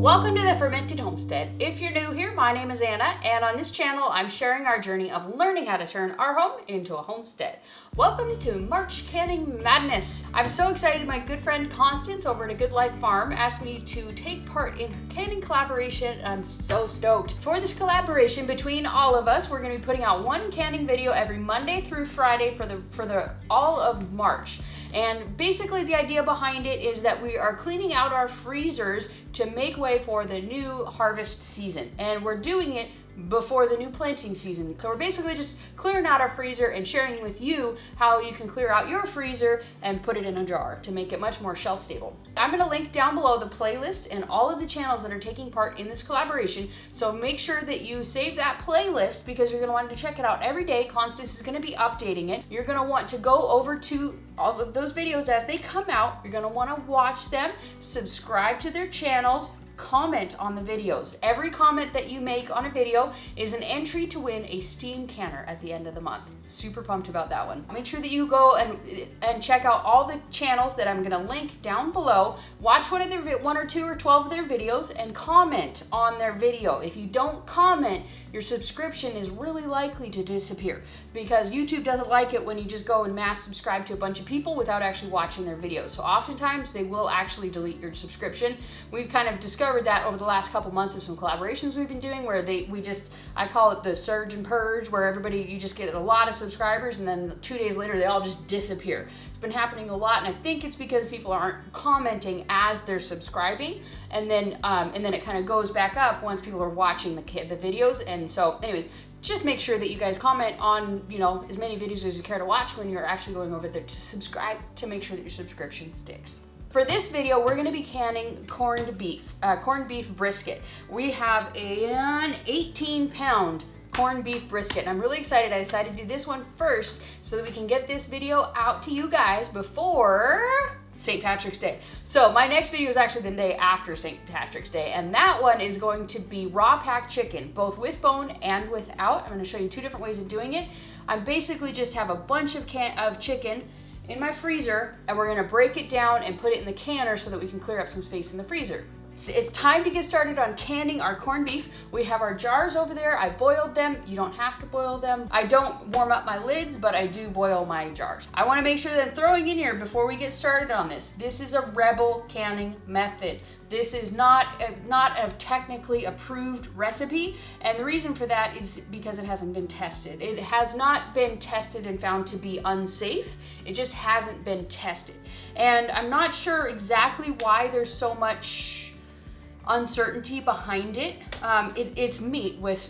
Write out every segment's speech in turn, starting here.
Welcome to the Fermented Homestead. If you're new here, my name is Anna, and on this channel, I'm sharing our journey of learning how to turn our home into a homestead. Welcome to March Canning Madness. I'm so excited. My good friend Constance over at A Good Life Farm asked me to take part in her canning collaboration. I'm so stoked. For this collaboration between all of us, we're going to be putting out one canning video every Monday through Friday for the all of March. And basically the idea behind it is that we are cleaning out our freezers to make way for the new harvest season. And we're doing it before the new planting season. So we're basically just clearing out our freezer and sharing with you how you can clear out your freezer and put it in a jar to make it much more shelf stable. I'm going to link down below the playlist and all of the channels that are taking part in this collaboration. So make sure that you save that playlist because you're going to want to check it out every day. Constance is going to be updating it. You're going to want to go over to all of those videos as they come out. You're going to want to watch them, subscribe to their channels, comment on the videos. Every comment that you make on a video is an entry to win a steam canner at the end of the month. Super pumped about that one. Make sure that you go and check out all the channels that I'm going to link down below. Watch one of their 1 or 2 or 12 of their videos and comment on their video. If you don't comment, your subscription is really likely to disappear because YouTube doesn't like it when you just go and mass subscribe to a bunch of people without actually watching their videos. So oftentimes they will actually delete your subscription. We've kind of discovered that over the last couple months of some collaborations we've been doing where I call it the surge and purge, where you just get a lot of subscribers and then 2 days later they all just disappear. It's been happening a lot, and I think it's because people aren't commenting as they're subscribing, and then it kind of goes back up once people are watching the videos. And so anyways, just make sure that you guys comment on, as many videos as you care to watch when you're actually going over there to subscribe to make sure that your subscription sticks. For this video, we're going to be canning corned beef brisket. We have an 18-pound corned beef brisket, and I'm really excited. I decided to do this one first so that we can get this video out to you guys before St. Patrick's Day. So my next video is actually the day after St. Patrick's Day, and that one is going to be raw packed chicken, both with bone and without. I'm going to show you 2 different ways of doing it. I basically just have a bunch of chicken in my freezer, and we're gonna break it down and put it in the canner so that we can clear up some space in the freezer. It's time to get started on canning our corned beef. We have our jars over there. I boiled them. You don't have to boil them. I don't warm up my lids, but I do boil my jars. I wanna make sure that I'm throwing in here before we get started on this. This is a rebel canning method. This is not a technically approved recipe, and the reason for that is because it hasn't been tested. It has not been tested and found to be unsafe. It just hasn't been tested. And I'm not sure exactly why there's so much uncertainty behind it. It's meat with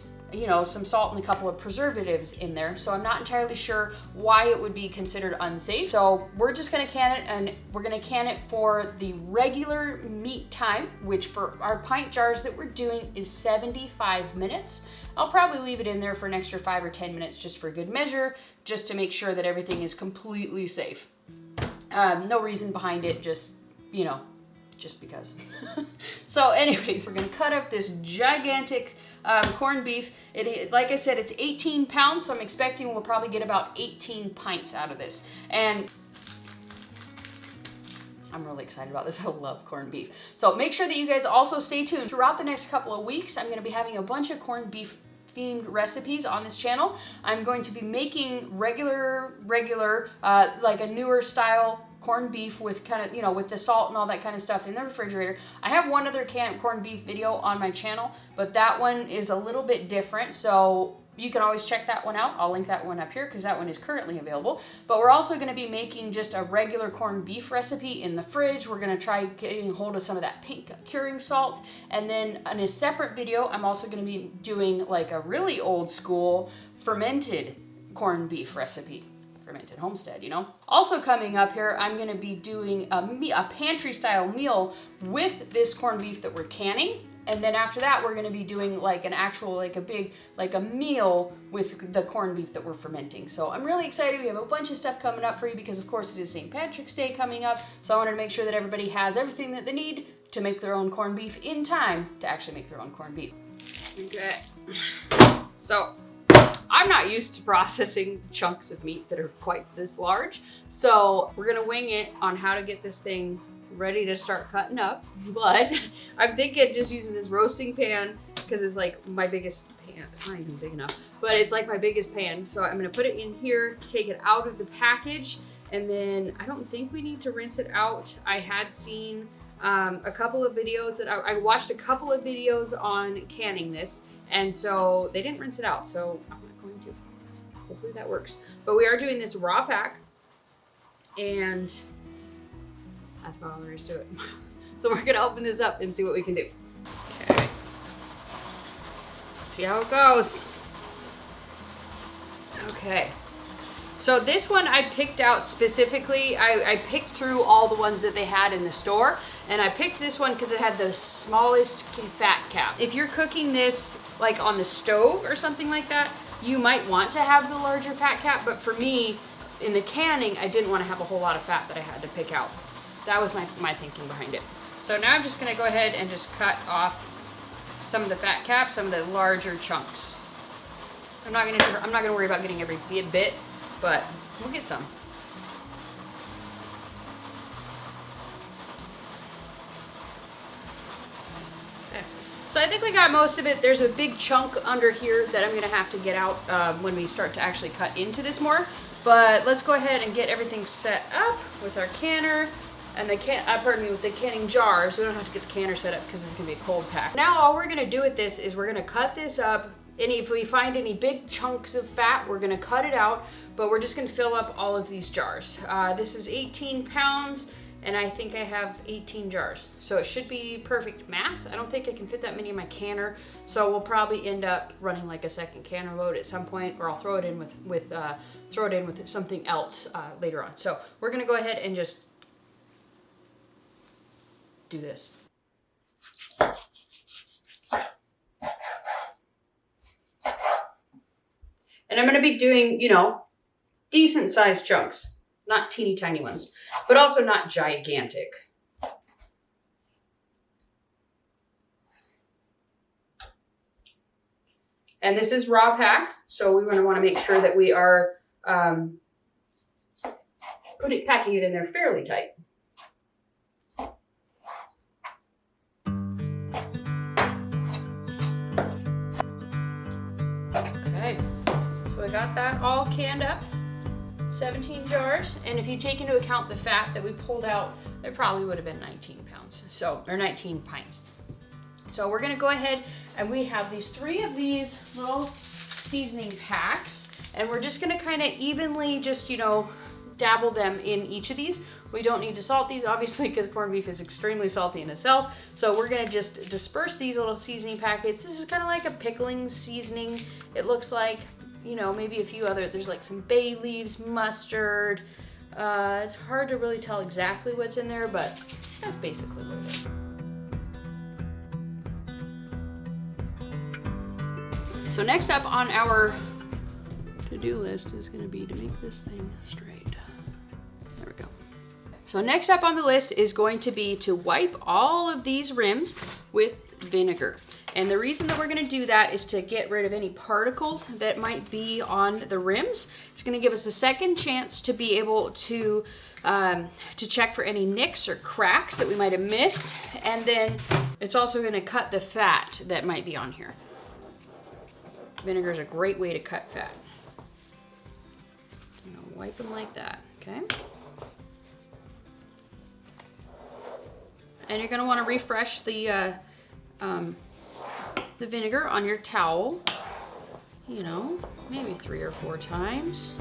some salt and a couple of preservatives in there, so I'm not entirely sure why it would be considered unsafe. So we're just gonna can it, and we're gonna can it for the regular meat time, which for our pint jars that we're doing is 75 minutes. I'll probably leave it in there for an extra 5 or 10 minutes just for good measure, just to make sure that everything is completely safe. No reason behind it, just because. So anyways, we're gonna cut up this gigantic corned beef. Like I said, it's 18 pounds, so I'm expecting we'll probably get about 18 pints out of this. And I'm really excited about this. I love corned beef. So make sure that you guys also stay tuned. Throughout the next couple of weeks, I'm gonna be having a bunch of corned beef themed recipes on this channel. I'm going to be making regular, like a newer style corned beef with kind of, with the salt and all that kind of stuff in the refrigerator. I have one other corned beef video on my channel, but that one is a little bit different, so you can always check that one out. I'll link that one up here because that one is currently available. But we're also going to be making just a regular corned beef recipe in the fridge. We're going to try getting a hold of some of that pink curing salt. And then in a separate video, I'm also going to be doing like a really old school fermented corned beef recipe. Fermented Homestead, Also coming up here, I'm going to be doing a pantry style meal with this corned beef that we're canning. And then after that, we're going to be doing like an actual, a meal with the corned beef that we're fermenting. So I'm really excited. We have a bunch of stuff coming up for you because of course it is St. Patrick's Day coming up. So I wanted to make sure that everybody has everything that they need to make their own corned beef in time to actually make their own corned beef. Okay. So I'm not used to processing chunks of meat that are quite this large, so we're gonna wing it on how to get this thing ready to start cutting up, but I'm thinking just using this roasting pan because it's like my biggest pan. It's not even big enough, but it's like my biggest pan. So I'm gonna put it in here, take it out of the package, and then I don't think we need to rinse it out. I had seen a couple of videos that I watched a couple of videos on canning this, and so they didn't rinse it out, so I'm not going to. Hopefully that works. But we are doing this raw pack, and that's about all there is to it. So we're gonna open this up and see what we can do. Okay. See how it goes. Okay. So this one I picked out specifically. I picked through all the ones that they had in the store, and I picked this one because it had the smallest fat cap. If you're cooking this like on the stove or something like that, you might want to have the larger fat cap, but for me, in the canning, I didn't want to have a whole lot of fat that I had to pick out. That was my thinking behind it. So now I'm just gonna go ahead and just cut off some of the fat cap, some of the larger chunks. I'm not gonna worry about getting every bit, but we'll get some. Okay. So I think we got most of it. There's a big chunk under here that I'm gonna have to get out when we start to actually cut into this more. But let's go ahead and get everything set up with our canner and with the canning jars. We don't have to get the canner set up because it's gonna be a cold pack. Now all we're gonna do with this is we're gonna cut this up. And if we find any big chunks of fat, we're gonna cut it out, but we're just gonna fill up all of these jars. This is 18 pounds, and I think I have 18 jars. So it should be perfect math. I don't think I can fit that many in my canner, so we'll probably end up running like a second canner load at some point, or I'll throw it in with something else later on. So we're gonna go ahead and just do this. And I'm gonna be doing, decent sized chunks, not teeny tiny ones, but also not gigantic. And this is raw pack, so we're gonna wanna make sure that we are packing it in there fairly tight. Okay. So I got that all canned up, 17 jars, and if you take into account the fat that we pulled out, there probably would have been 19 pounds, or 19 pints. So we're gonna go ahead, and we have three of these little seasoning packs, and we're just gonna kind of evenly just, dabble them in each of these. We don't need to salt these, obviously, because corned beef is extremely salty in itself. So we're gonna just disperse these little seasoning packets. This is kind of like a pickling seasoning, it looks like. Maybe a few other, there's like some bay leaves, mustard. It's hard to really tell exactly what's in there, but that's basically what it is. So next up on our to-do list is gonna be to make this thing straight. There we go. So next up on the list is going to be to wipe all of these rims with vinegar. And the reason that we're gonna do that is to get rid of any particles that might be on the rims. It's gonna give us a second chance to be able to check for any nicks or cracks that we might have missed. And then it's also gonna cut the fat that might be on here. Vinegar is a great way to cut fat. Wipe them like that, okay? And you're gonna wanna refresh the vinegar on your towel, maybe 3 or 4 times.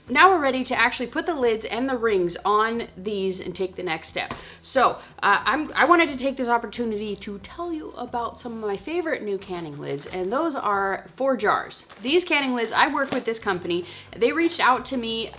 Now we're ready to actually put the lids and the rings on these and take the next step. So I wanted to take this opportunity to tell you about some of my favorite new canning lids, and those are forjars. These canning lids, I work with this company. They reached out to me.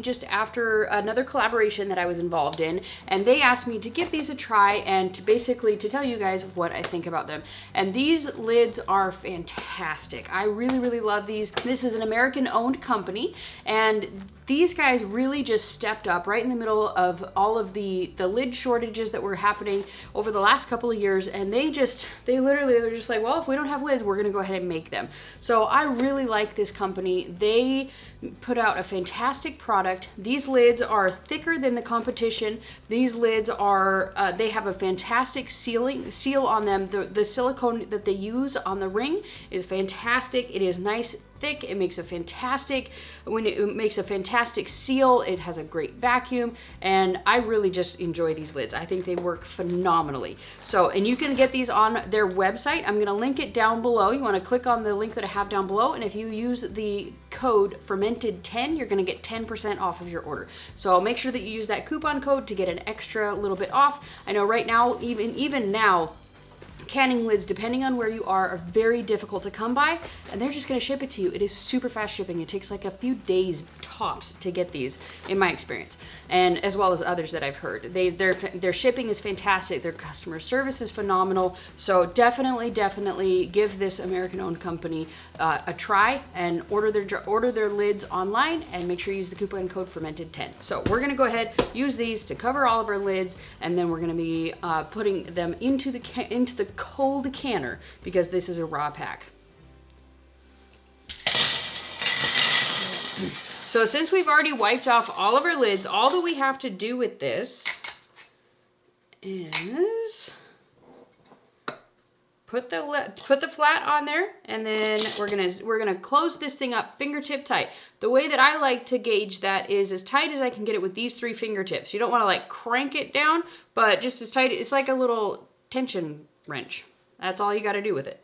Just after another collaboration that I was involved in, and they asked me to give these a try and to tell you guys what I think about them. And these lids are fantastic. I really, really love these. This is an American-owned company. company, and these guys really just stepped up right in the middle of all of the lid shortages that were happening over the last couple of years, and they were just like, well, if we don't have lids, we're gonna go ahead and make them. So I really like this company. They put out a fantastic product. These lids are thicker than the competition. These lids are, they have a fantastic seal on them. The silicone that they use on the ring is fantastic. It is nice, thick. It makes a fantastic seal. It has a great vacuum, and I really just enjoy these lids. I think they work phenomenally. So, and you can get these on their website. I'm gonna link it down below. You wanna click on the link that I have down below, and if you use the code Fermented10, you're gonna get 10% off of your order. So make sure that you use that coupon code to get an extra little bit off. I know right now, even now, canning lids, depending on where you are very difficult to come by, and they're just going to ship it to you. It is super fast shipping. It takes like a few days tops to get these, in my experience, and as well as others that I've heard. Their shipping is fantastic. Their customer service is phenomenal. So definitely give this American-owned company a try and order their lids online, and make sure you use the coupon code Fermented10. So we're going to go ahead, use these to cover all of our lids, and then we're going to be putting them into the cold canner, because this is a raw pack. So since we've already wiped off all of our lids, all that we have to do with this is put the flat on there, and then we're gonna close this thing up fingertip tight. The way that I like to gauge that is as tight as I can get it with these 3 fingertips. You don't want to like crank it down, but just as tight. It's like a little tension wrench. That's all you got to do with it.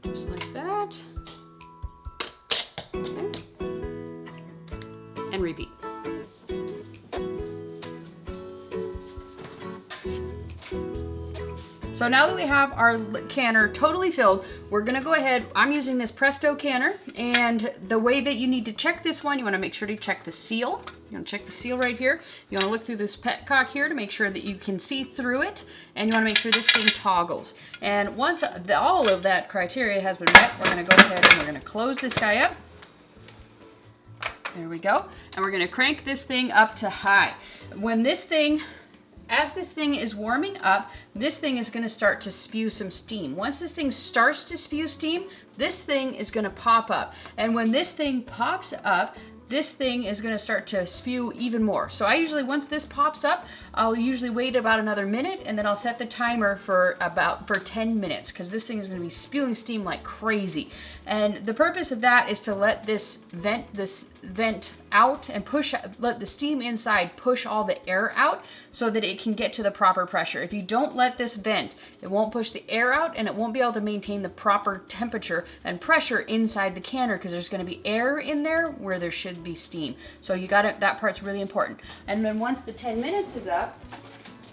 Just like that. Okay. And repeat. So now that we have our canner totally filled, we're gonna go ahead, I'm using this Presto canner, and the way that you need to check this one, you wanna make sure to check the seal. You wanna check the seal right here. You wanna look through this petcock here to make sure that you can see through it, and you wanna make sure this thing toggles. And once all of that criteria has been met, we're gonna go ahead and we're gonna close this guy up. There we go. And we're gonna crank this thing up to high. As this thing is warming up, this thing is going to start to spew some steam. Once this thing starts to spew steam, this thing is going to pop up. And when this thing pops up, this thing is going to start to spew even more. So I usually, once this pops up, I'll usually wait about another minute, and then I'll set the timer for 10 minutes, because this thing is going to be spewing steam like crazy. And the purpose of that is to let this vent out and let the steam inside push all the air out so that it can get to the proper pressure. If you don't let this vent, it won't push the air out, and it won't be able to maintain the proper temperature and pressure inside the canner, because there's going to be air in there where there should be steam. So you got it. That part's really important. And then once the 10 minutes is up,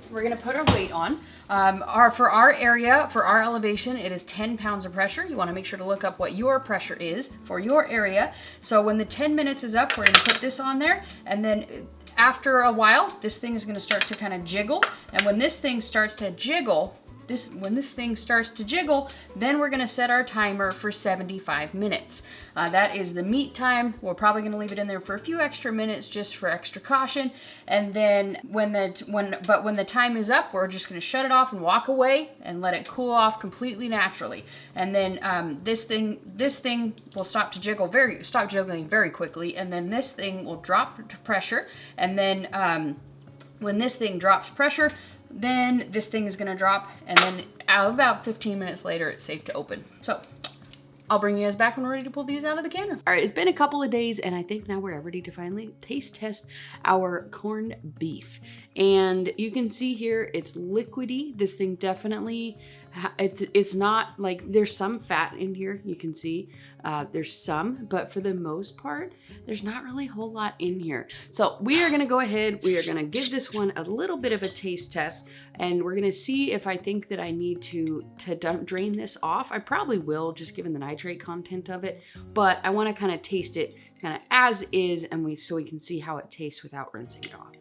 we're going to put our weight on. For our area, for our elevation, it is 10 pounds of pressure. You want to make sure to look up what your pressure is for your area. So when the 10 minutes is up, we're going to put this on there, and then after a while, this thing is going to start to kind of jiggle. And when this thing starts to jiggle, then we're going to set our timer for 75 minutes. That is the meat time. We're probably going to leave it in there for a few extra minutes just for extra caution. And then when the time is up, we're just going to shut it off and walk away and let it cool off completely naturally. And then this thing will stop jiggling very quickly, and then this thing will drop to pressure. And then when this thing drops pressure, then this thing is going to drop, and then about 15 minutes later, it's safe to open. So I'll bring you guys back when we're ready to pull these out of the canner. All right, it's been a couple of days, and I think now we're ready to finally taste test our corned beef. And you can see here, it's liquidy. This thing definitely, it's not like, there's some fat in here, you can see. There's some, but for the most part, there's not really a whole lot in here. So we are gonna go ahead, we are gonna give this one a little bit of a taste test, and we're gonna see if I think that I need to drain this off. I probably will, just given the nitrate content of it, but I wanna kind of taste it kind of as is, and so we can see how it tastes without rinsing it off.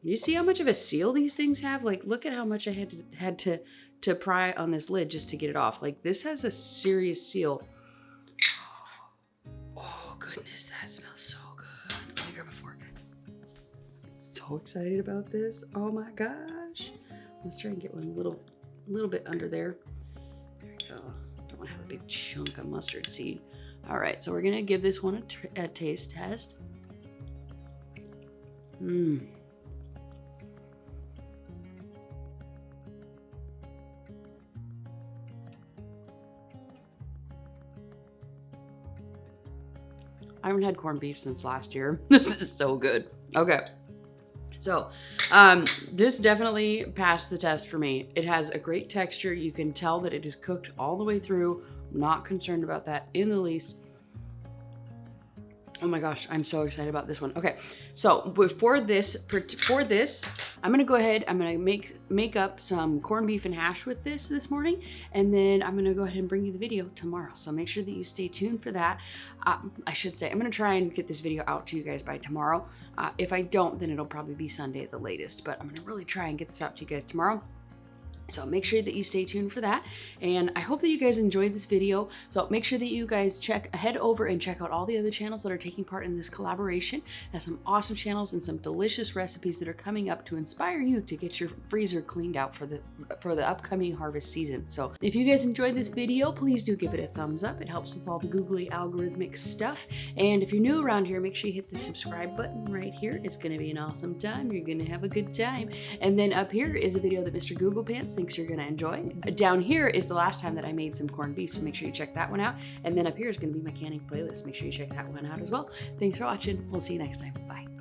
You see how much of a seal these things have? Like, look at how much I had to pry on this lid just to get it off. Like, this has a serious seal. Oh goodness, that smells so good. Let me grab a fork. So excited about this. Oh my gosh. Let's try and get one a little bit under there. There we go. Don't want to have a big chunk of mustard seed. All right, so we're gonna give this one a taste test. I haven't had corned beef since last year. This is so good. Okay. So, this definitely passed the test for me. It has a great texture. You can tell that it is cooked all the way through. I'm not concerned about that in the least. Oh my gosh, I'm so excited about this one. Okay, so for this, I'm gonna go ahead, I'm gonna make up some corned beef and hash with this morning, and then I'm gonna go ahead and bring you the video tomorrow. So make sure that you stay tuned for that. I should say, I'm gonna try and get this video out to you guys by tomorrow. If I don't, then it'll probably be Sunday at the latest, but I'm gonna really try and get this out to you guys tomorrow. So make sure that you stay tuned for that. And I hope that you guys enjoyed this video. So make sure that you guys head over and check out all the other channels that are taking part in this collaboration. There's some awesome channels and some delicious recipes that are coming up to inspire you to get your freezer cleaned out for the upcoming harvest season. So if you guys enjoyed this video, please do give it a thumbs up. It helps with all the googly algorithmic stuff. And if you're new around here, make sure you hit the subscribe button right here. It's gonna be an awesome time. You're gonna have a good time. And then up here is a video that Mr. Google Pants thinks you're gonna enjoy. Down here is the last time that I made some corned beef, so make sure you check that one out. And then up here is gonna be my canning playlist. Make sure you check that one out as well. Thanks for watching. We'll see you next time. Bye.